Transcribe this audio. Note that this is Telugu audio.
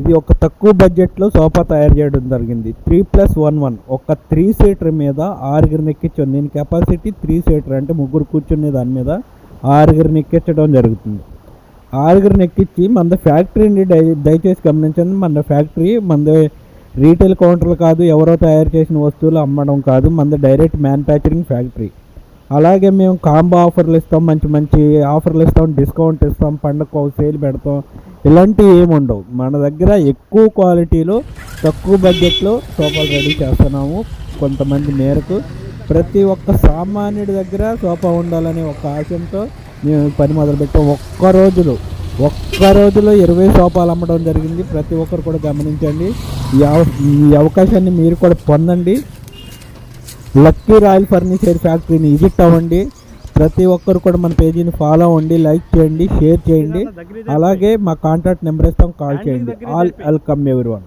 ఇది ఒక తక్కువ బడ్జెట్లో సోఫా తయారు చేయడం జరిగింది. 3+1 ఒక 3 సీటర్ మీద 6 ఎక్కించాను. నేను కెపాసిటీ 3 సీటర్ అంటే 3 కూర్చునే దాని మీద 6 ఎక్కించడం జరుగుతుంది. 6 ఎక్కించి మన ఫ్యాక్టరీని దయచేసి గమనించండి. మన ఫ్యాక్టరీ మన రీటైల్ కౌంటర్లు కాదు, ఎవరో తయారు చేసిన వస్తువులు అమ్మడం కాదు, మన డైరెక్ట్ మ్యానుఫ్యాక్చరింగ్ ఫ్యాక్టరీ. అలాగే మేము కాంబో ఆఫర్లు ఇస్తాం, మంచి మంచి ఆఫర్లు ఇస్తాం, డిస్కౌంట్ ఇస్తాం, పండగ సేల్ పెడతాం. ఇలాంటివి ఏమి ఉండవు. మన దగ్గర ఎక్కువ క్వాలిటీలో తక్కువ బడ్జెట్లో సోఫాలు రెడీ చేస్తున్నాము. కొంతమంది మేరకు ప్రతి ఒక్క సామాన్యుడి దగ్గర సోఫా ఉండాలనే ఒక ఆశయంతో మేము పని మొదలుపెట్టాం. ఒక్క రోజులో 20 సోఫాలు అమ్మడం జరిగింది. ప్రతి ఒక్కరు కూడా గమనించండి. ఈ అవకాశాన్ని మీరు కూడా పొందండి. లక్కీ రాయల్ ఫర్నిచర్ ఫ్యాక్టరీని విజిట్ అవ్వండి. ప్రతి ఒక్కరు కూడా మన పేజీని ఫాలో అవ్వండి, లైక్ చేయండి, షేర్ చేయండి. అలాగే మా కాంటాక్ట్ నెంబర్ ఇస్తాం, కాల్ చేయండి. All welcome everyone.